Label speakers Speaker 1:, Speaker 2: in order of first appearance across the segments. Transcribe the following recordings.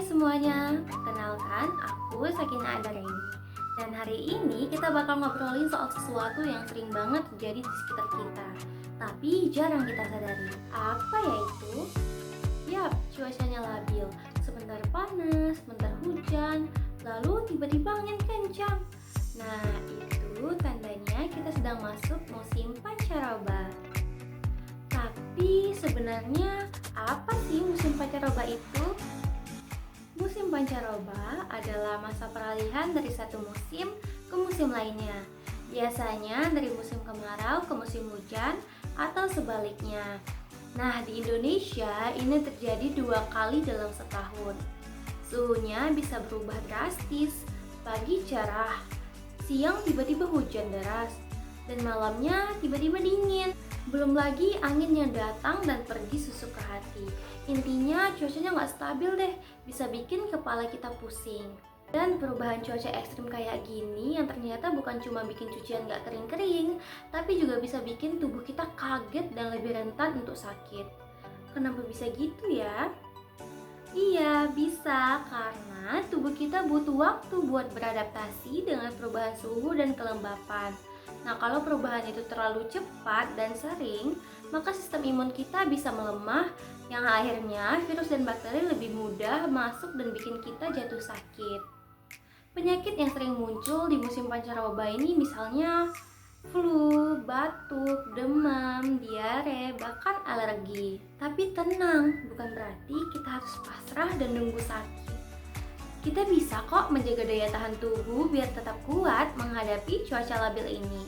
Speaker 1: semuanya, perkenalkan aku Sakina Andaraini. Dan hari ini kita bakal ngobrolin soal sesuatu yang sering banget terjadi di sekitar kita, tapi jarang kita sadari. Apa yaitu? Yap, cuacanya labil. Sebentar panas, sebentar hujan, lalu tiba-tiba angin kencang. Nah, itu tandanya kita sedang masuk musim pancaroba. Tapi sebenarnya apa sih musim pancaroba itu? Musim pancaroba adalah masa peralihan dari satu musim ke musim lainnya. Biasanya dari musim kemarau ke musim hujan atau sebaliknya. Nah, di Indonesia ini terjadi 2 kali dalam setahun. Suhunya bisa berubah drastis, pagi cerah, siang tiba-tiba hujan deras, dan malamnya tiba-tiba dingin. Belum lagi angin yang datang dan pergi sesuka hati. Intinya cuacanya nggak stabil deh, bisa bikin kepala kita pusing. Dan perubahan cuaca ekstrim kayak gini yang ternyata bukan cuma bikin cucian nggak kering-kering, tapi juga bisa bikin tubuh kita kaget dan lebih rentan untuk sakit. Kenapa bisa gitu ya? Iya, bisa karena tubuh kita butuh waktu buat beradaptasi dengan perubahan suhu dan kelembapan. Nah, kalau perubahan itu terlalu cepat dan sering, maka sistem imun kita bisa melemah, yang akhirnya virus dan bakteri lebih mudah masuk dan bikin kita jatuh sakit. Penyakit yang sering muncul di musim pancaroba ini misalnya flu, batuk, demam, diare, bahkan alergi. Tapi tenang, bukan berarti kita harus pasrah dan nunggu sakit. Kita bisa kok menjaga daya tahan tubuh biar tetap kuat menghadapi cuaca labil ini.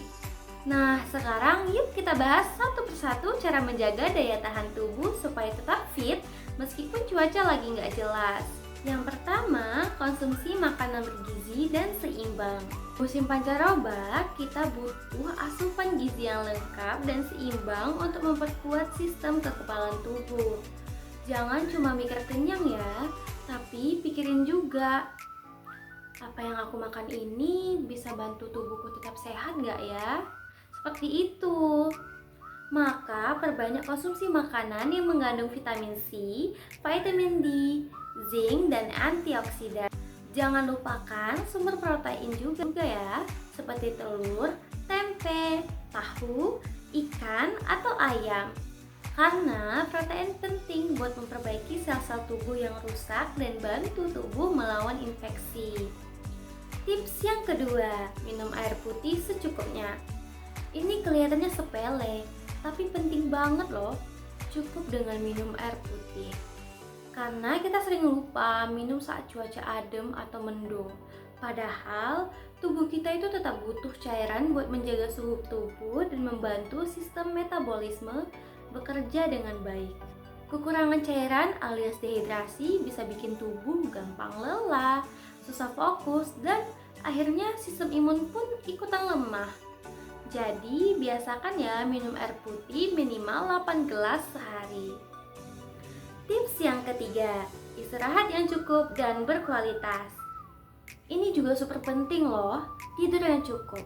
Speaker 1: Nah, sekarang yuk kita bahas satu persatu cara menjaga daya tahan tubuh supaya tetap fit meskipun cuaca lagi nggak jelas. Yang pertama, konsumsi makanan bergizi dan seimbang. Musim pancaroba, kita butuh asupan gizi yang lengkap dan seimbang untuk memperkuat sistem kekebalan tubuh. Jangan cuma mikir kenyang ya, tapi pikirin juga, apa yang aku makan ini bisa bantu tubuhku tetap sehat nggak ya? Seperti itu. Maka perbanyak konsumsi makanan yang mengandung vitamin C, vitamin D, zinc, dan antioksidan. Jangan lupakan sumber protein juga ya, seperti telur, tempe, tahu, ikan, atau ayam. Karena protein penting buat memperbaiki sel-sel tubuh yang rusak dan bantu tubuh melawan infeksi. Tips yang kedua, minum air putih secukupnya. Ini kelihatannya sepele, tapi penting banget loh. Cukup dengan minum air putih. Karena kita sering lupa minum saat cuaca adem atau mendung. Padahal tubuh kita itu tetap butuh cairan buat menjaga suhu tubuh dan membantu sistem metabolisme bekerja dengan baik. Kekurangan cairan alias dehidrasi bisa bikin tubuh gampang lelah, susah fokus, dan akhirnya sistem imun pun ikutan lemah. Jadi biasakan ya minum air putih minimal 8 gelas sehari. Tips yang ketiga, istirahat yang cukup dan berkualitas. Ini juga super penting loh, tidur yang cukup.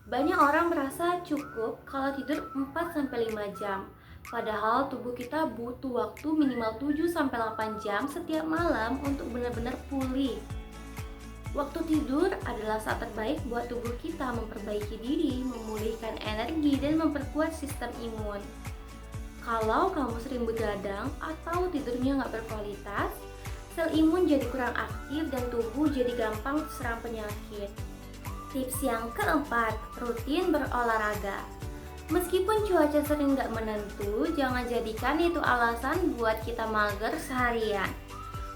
Speaker 1: Banyak orang merasa cukup kalau tidur 4-5 jam. Padahal tubuh kita butuh waktu minimal 7-8 jam setiap malam untuk benar-benar pulih. Waktu tidur adalah saat terbaik buat tubuh kita memperbaiki diri, memulihkan energi, dan memperkuat sistem imun. Kalau kamu sering begadang atau tidurnya nggak berkualitas, sel imun jadi kurang aktif dan tubuh jadi gampang terserang penyakit. Tips yang keempat, rutin berolahraga. Meskipun cuaca sering nggak menentu, jangan jadikan itu alasan buat kita mager seharian.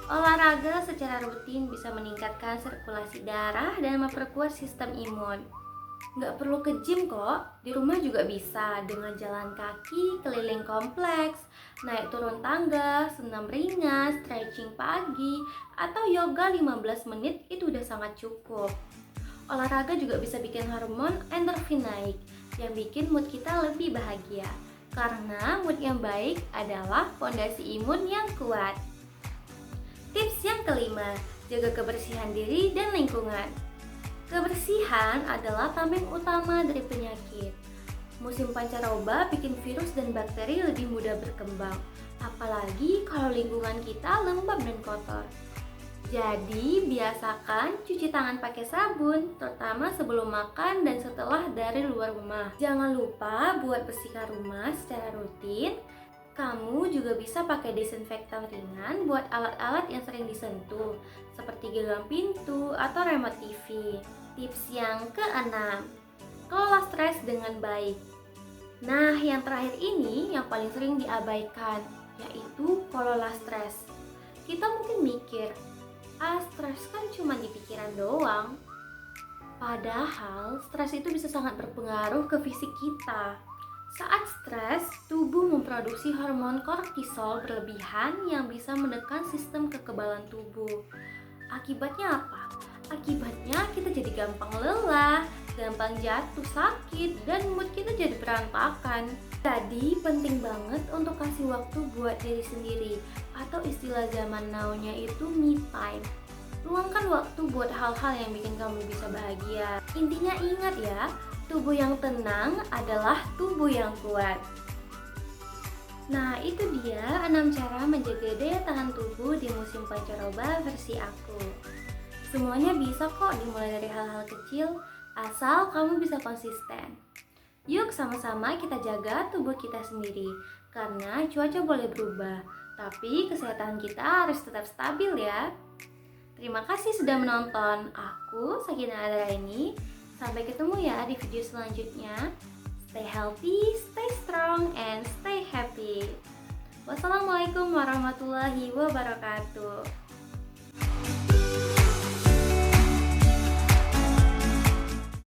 Speaker 1: Olahraga secara rutin bisa meningkatkan sirkulasi darah dan memperkuat sistem imun. Nggak perlu ke gym kok, di rumah juga bisa dengan jalan kaki, keliling kompleks, naik turun tangga, senam ringan, stretching pagi, atau yoga 15 menit itu udah sangat cukup. Olahraga juga bisa bikin hormon endorfin naik, yang bikin mood kita lebih bahagia. Karena mood yang baik adalah fondasi imun yang kuat. Tips yang kelima, jaga kebersihan diri dan lingkungan. Kebersihan adalah tameng utama dari penyakit. Musim pancaroba bikin virus dan bakteri lebih mudah berkembang, apalagi kalau lingkungan kita lembab dan kotor. Jadi, biasakan cuci tangan pakai sabun, terutama sebelum makan dan setelah dari luar rumah. Jangan lupa buat bersihkan rumah secara rutin. Kamu juga bisa pakai desinfektan ringan buat alat-alat yang sering disentuh, seperti gagang pintu atau remote TV. Tips yang keenam, kelola stres dengan baik. Nah, yang terakhir ini yang paling sering diabaikan, yaitu kelola stres. Kita mungkin mikir, stres kan cuma di pikiran doang. Padahal, stres itu bisa sangat berpengaruh ke fisik kita. Saat stres, tubuh memproduksi hormon kortisol berlebihan yang bisa menekan sistem kekebalan tubuh. Akibatnya apa? Akibatnya kita jadi gampang lelah, gampang jatuh sakit, dan mood kita jadi berantakan. Jadi penting banget untuk kasih waktu buat diri sendiri, atau istilah zaman now-nya itu me time. Luangkan waktu buat hal-hal yang bikin kamu bisa bahagia. Intinya ingat ya, tubuh yang tenang adalah tubuh yang kuat. Nah, itu dia 6 cara menjaga daya tahan tubuh di musim pancaroba versi aku. Semuanya bisa kok dimulai dari hal-hal kecil, asal kamu bisa konsisten. Yuk sama-sama kita jaga tubuh kita sendiri, karena cuaca boleh berubah, tapi kesehatan kita harus tetap stabil ya. Terima kasih sudah menonton. Aku Sakina Adaraini. Sampai ketemu ya di video selanjutnya. Stay healthy, stay strong, and stay happy. Wassalamualaikum warahmatullahi wabarakatuh.